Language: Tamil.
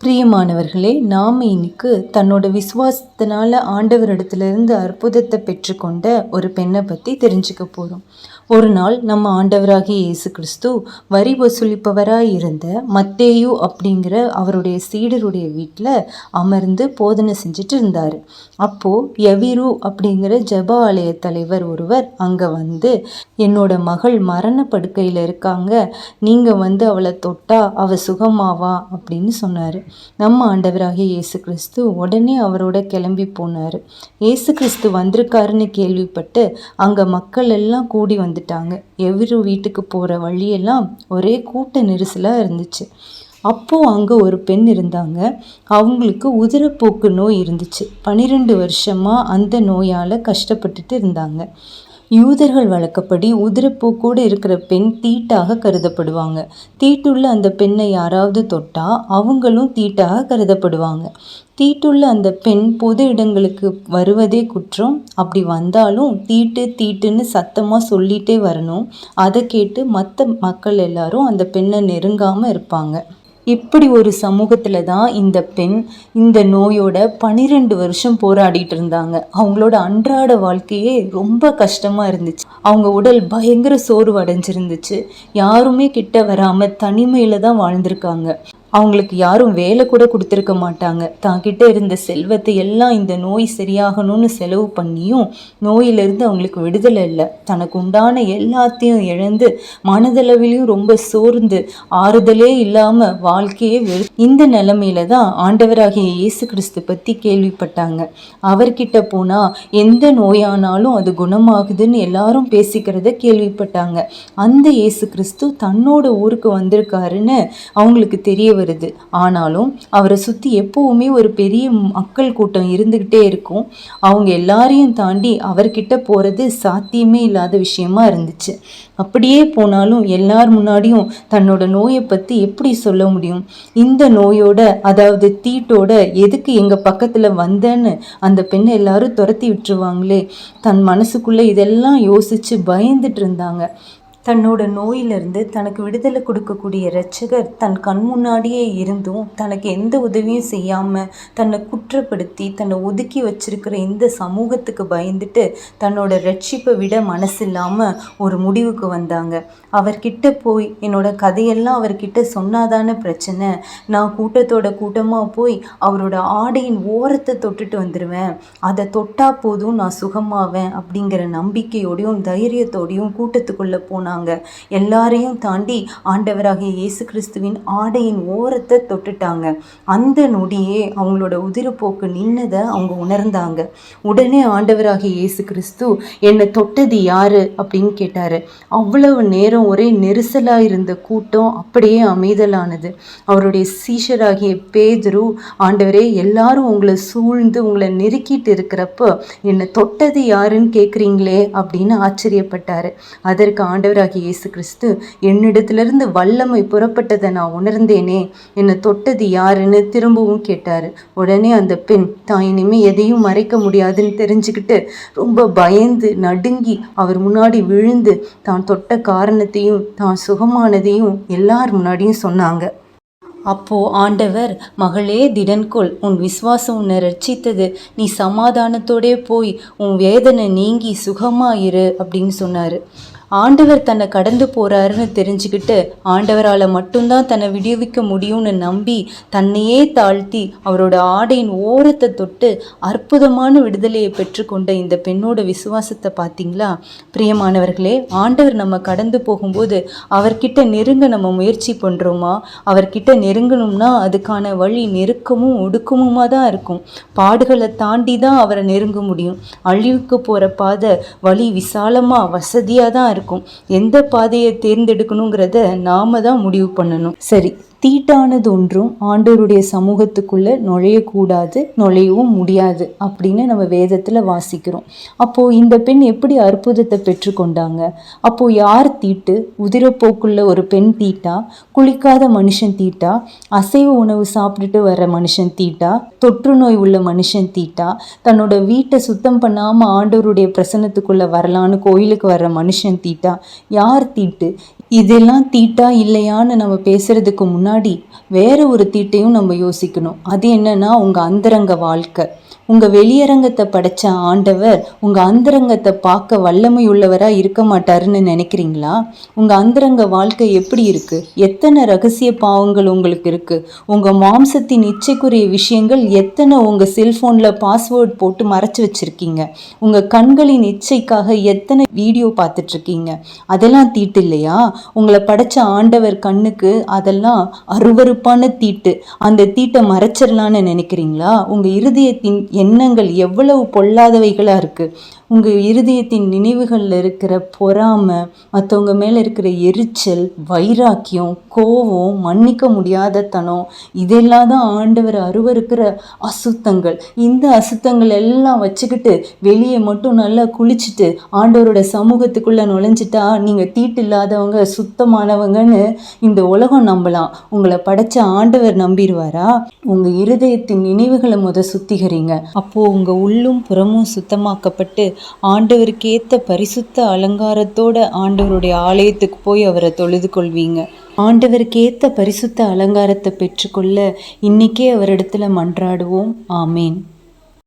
பிரியமானவர்களே, நாம் இன்னைக்கு தன்னோட விசுவாசத்தினால ஆண்டவரிடத்திலிருந்து அற்புதத்தை பெற்றுக்கொண்ட ஒரு பெண்ணை பற்றி தெரிஞ்சுக்க போகிறோம். ஒரு நாள் நம்ம ஆண்டவராகிய இயேசு கிறிஸ்து வரி வசூலிப்பவராய் இருந்த மத்தேயு அப்படிங்கிற அவருடைய சீடருடைய வீட்டில் அமர்ந்து போதனை செஞ்சுட்டு இருந்தார். அப்போது யவிரு அப்படிங்கிற ஜெப ஆலய தலைவர் ஒருவர் அங்கே வந்து, என்னோட மகள் மரண படுக்கையில் இருக்காங்க, நீங்கள் வந்து அவளை தொட்டா அவள் சுகமாவா அப்படின்னு சொன்னார். நம்ம ஆண்டவராகிய இயேசு கிறிஸ்து உடனே அவரோட கிளம்பி போனார். இயேசு கிறிஸ்து வந்திருக்காருன்னு கேள்விப்பட்டு அங்கே மக்கள் எல்லாம் கூடி வந்துட்டாங்க. எவரு வீட்டுக்கு போகிற வழியெல்லாம் ஒரே கூட்ட நெரிசலாக இருந்துச்சு. அப்போது அங்கே ஒரு பெண் இருந்தாங்க. அவங்களுக்கு உதிரப்போக்கு நோய் இருந்துச்சு. 12 வருஷமாக அந்த நோயால் கஷ்டப்பட்டுட்டு இருந்தாங்க. யூதர்கள் வழக்கப்படி உதிரப்போக்கோடு இருக்கிற பெண் தீட்டாக கருதப்படுவாங்க. தீட்டுள்ள அந்த பெண்ணை யாராவது தொட்டா அவங்களும் தீட்டாக கருதப்படுவாங்க. தீட்டுள்ள அந்த பெண் பொது இடங்களுக்கு வருவதே குற்றம். அப்படி வந்தாலும் தீட்டுன்னு சத்தமாக சொல்லிகிட்டே வரணும். அதை கேட்டு மற்ற மக்கள் எல்லாரும் அந்த பெண்ணை நெருங்காமல் இருப்பாங்க. இப்படி ஒரு சமூகத்தில் தான் இந்த பெண் இந்த நோயோட 12 வருஷம் போராடிட்டு இருந்தாங்க. அவங்களோட அன்றாட வாழ்க்கையே ரொம்ப கஷ்டமாக இருந்துச்சு. அவங்க உடல் பயங்கர சோர்வு அடைஞ்சிருந்துச்சு. யாருமே கிட்ட வராமல் தனிமையில் தான் வாழ்ந்திருக்காங்க. அவங்களுக்கு யாரும் வேலை கூட கொடுத்துருக்க மாட்டாங்க. தாங்கிட்ட இருந்த செல்வத்தை எல்லாம் இந்த நோய் சரியாகணும்னு செலவு பண்ணியும் நோயிலிருந்து அவங்களுக்கு விடுதலை இல்லை. தனக்கு உண்டான எல்லாத்தையும் இழந்து மனதளவிலையும் ரொம்ப சோர்ந்து ஆறுதலே இல்லாமல் வாழ்க்கையே இந்த நிலைமையில தான் ஆண்டவராகிய இயேசு கிறிஸ்து பற்றி கேள்விப்பட்டாங்க. அவர்கிட்ட போனால் எந்த நோயானாலும் அது குணமாகுதுன்னு எல்லாரும் பேசிக்கிறத கேள்விப்பட்டாங்க. அந்த இயேசு கிறிஸ்து தன்னோட ஊருக்கு வந்திருக்காருன்னு அவங்களுக்கு தெரிய வருது. ஆனாலும் அவரை சுற்றி எப்பவுமே ஒரு பெரிய மக்கள் கூட்டம் இருந்துகிட்டே இருக்கும். அவங்க எல்லாரையும் தாண்டி அவர்கிட்ட போகிறது சாத்தியமே இல்லாத விஷயமா இருந்துச்சு. அப்படியே போனாலும் எல்லார் முன்னாடியும் தன்னோட நோயை பற்றி எப்படி சொல்ல முடியும்? இந்த நோயோட, அதாவது தீட்டோட எதுக்கு எங்கள் பக்கத்தில் வந்தேன்னு அந்த பெண்ணை எல்லாரும் துரத்தி விட்டுருவாங்களே. தன் மனசுக்குள்ளே இதெல்லாம் யோசித்து பயந்துட்டு இருந்தாங்க. தன்னோட நோயிலிருந்து தனக்கு விடுதலை கொடுக்கக்கூடிய இரட்சகர் தன் கண் முன்னாடியே இருந்தும் தனக்கு எந்த உதவியும் செய்யாமல் தன்னை குற்றப்படுத்தி தன்னை ஒதுக்கி வச்சிருக்கிற இந்த சமூகத்துக்கு பயந்துட்டு தன்னோட ரட்சிப்பை விட மனசு இல்லாமல் ஒரு முடிவுக்கு வந்தாங்க. அவர்கிட்ட போய் என்னோட கதையெல்லாம் அவர்கிட்ட சொன்னாதான பிரச்சனை, நான் கூட்டமாக போய் அவரோட ஆடையின் ஓரத்தை தொட்டுட்டு வந்துடுவேன், அதை தொட்டா போதும் நான் சுகமாவேன் அப்படிங்கிற நம்பிக்கையோடையும் தைரியத்தோடையும் கூட்டத்துக்குள்ளே போனாங்க. எல்லாரையும் தாண்டி ஆண்டவராகிய இயேசு கிறிஸ்துவின் ஆடையின் ஓரத்தை தொட்டுட்டாங்க. அந்த நொடியே அவங்களோட உதிரப்போக்கு நின்னதை அவங்க உணர்ந்தாங்க. உடனே ஆண்டவராகிய இயேசு கிறிஸ்து, என்னை தொட்டது யாரு அப்படின்னு கேட்டாரு. அவ்வளவு நேரம் ஒரே நெரிசலாக இருந்த கூட்டம் அப்படியே அமைதலானது. அவருடைய சீஷராகிய பேதுரு, ஆண்டவரே எல்லாரும் உங்களை சூழ்ந்து உங்களை நெருக்கிட்டு இருக்கிறப்போ என்னை தொட்டது யாருன்னு கேட்குறீங்களே அப்படின்னு ஆச்சரியப்பட்டாரு. அதற்கு ஆண்டவராகிய இயேசு கிறிஸ்து, என்னிடத்திலிருந்து வல்லமை புறப்பட்டதை நான் உணர்ந்தேனே, என்னை தொட்டது யாருன்னு திரும்பவும் கேட்டாரு. உடனே அந்த பெண் தான் இனிமேல் எதையும் மறைக்க முடியாதுன்னு தெரிஞ்சுக்கிட்டு ரொம்ப பயந்து நடுங்கி அவர் முன்னாடி விழுந்து தான் தொட்ட காரணத்தையும் தான் சுகமானதையும் எல்லார் முன்னாடியும் சொன்னாங்க. அப்போ ஆண்டவர், மகளே திடன்கொள், உன் விசுவாசம் உன்னை ரட்சித்தது, நீ சமாதானத்தோடே போய் உன் வேதனை நீங்கி சுகமாயிரு அப்படின்னு சொன்னார். ஆண்டவர் தன்னை கடந்து போகிறாருன்னு தெரிஞ்சுக்கிட்டு ஆண்டவரால் மட்டும்தான் தன்னை விடுவிக்க முடியும்னு நம்பி தன்னையே தாழ்த்தி அவரோட ஆடையின் ஓரத்தை தொட்டு அற்புதமான விடுதலையை பெற்றுக்கொண்ட இந்த பெண்ணோட விசுவாசத்தை பார்த்தீங்களா? பிரியமானவர்களே, ஆண்டவர் நம்ம கடந்து போகும்போது அவர்கிட்ட நெருங்க நம்ம முயற்சி பண்ணுறோமா? அவர்கிட்ட நெருங்கணும்னா அதுக்கான வழி நெருக்கமும் ஒடுக்கமுமாக தான் இருக்கும். பாடுகளை தாண்டி தான் அவரை நெருங்க முடியும். அழிவுக்கு போகிற பாதை வழி விசாலமாக வசதியாக தான் இருக்கும். எந்த பாதையை தேர்ந்தெடுக்கணுங்கிறத நாம தான் முடிவு பண்ணணும். சரி, தீட்டானது ஒன்றும் ஆண்டவருடைய சமூகத்துக்குள்ளே நுழையக்கூடாது, நுழையவும் முடியாது அப்படின்னு நம்ம வேதத்தில் வாசிக்கிறோம். அப்போது இந்த பெண் எப்படி அற்புதத்தை பெற்றுக்கொண்டாங்க? அப்போது யார் தீட்டு? உதிரப்போக்குள்ள ஒரு பெண் தீட்டா? குளிக்காத மனுஷன் தீட்டா? அசைவ உணவு சாப்பிட்டுட்டு வர மனுஷன் தீட்டா? தொற்று நோய் உள்ள மனுஷன் தீட்டா? தன்னோட வீட்டை சுத்தம் பண்ணாமல் ஆண்டவருடைய பிரசன்னத்துக்குள்ளே வரலான்னு கோயிலுக்கு வர்ற மனுஷன் தீட்டா? யார் தீட்டு? இதெல்லாம் தீட்டா இல்லையான்னு நம்ம பேசுறதுக்கு முன்னாடி முன்னாடி வேற ஒரு தீட்டையும் நம்ம யோசிக்கணும். அது என்னன்னா உங்கள் அந்தரங்க வாழ்க்கை. உங்கள் வெளியரங்கத்தை படைச்ச ஆண்டவர் உங்கள் அந்தரங்கத்தை பார்க்க வல்லமை உள்ளவராக இருக்க மாட்டாருன்னு நினைக்கிறீங்களா? உங்கள் அந்தரங்க வாழ்க்கை எப்படி இருக்குது? எத்தனை ரகசிய பாவங்கள் உங்களுக்கு இருக்குது? உங்கள் மாம்சத்தின் இச்சைக்குரிய விஷயங்கள் எத்தனை உங்கள் செல்ஃபோனில் பாஸ்வேர்ட் போட்டு மறைச்சி வச்சுருக்கீங்க? உங்கள் கண்களின் இச்சைக்காக எத்தனை வீடியோ பார்த்துட்ருக்கீங்க? அதெல்லாம் தீட்டு இல்லையா? உங்களை படைச்ச ஆண்டவர் கண்ணுக்கு அதெல்லாம் அருவருப்பான தீட்டு. அந்த தீட்டை மறைச்சிடலான்னு நினைக்கிறீங்களா? உங்கள் இருதயத்தின் எண்ணங்கள் எவ்வளவு பொல்லாதவைகளாக இருக்குது. உங்கள் இருதயத்தின் நினைவுகளில் இருக்கிற பொறாமை, மற்றவங்க மேலே இருக்கிற எரிச்சல், வைராக்கியம், கோபம், மன்னிக்க முடியாத தனம், இதெல்லாம் தான் ஆண்டவர் அருவருக்கிற அசுத்தங்கள். இந்த அசுத்தங்கள் எல்லாம் வச்சுக்கிட்டு வெளியே மட்டும் நல்லா குளிச்சுட்டு ஆண்டவரோட சமூகத்துக்குள்ளே நுழைஞ்சிட்டா நீங்கள் தீட்டு இல்லாதவங்க, சுத்தமானவங்கன்னு இந்த உலகம் நம்பலாம். உங்களை படைச்ச ஆண்டவர் நம்பிடுவாரா? உங்கள் இருதயத்தின் நினைவுகளை சுத்திகரிங்க. அப்போது உங்கள் உள்ளும் புறமும் சுத்தமாக்கப்பட்டு ஆண்டவருக்கு ஏற்ற பரிசுத்த அலங்காரத்தோட ஆண்டவருடைய ஆலயத்துக்கு போய் அவரை தொழுது கொள்வீங்க. ஆண்டவருக்கு ஏற்ற பரிசுத்த அலங்காரத்தை பெற்றுக்கொள்ள இன்னைக்கே அவரிடத்துல மன்றாடுவோம். ஆமேன்.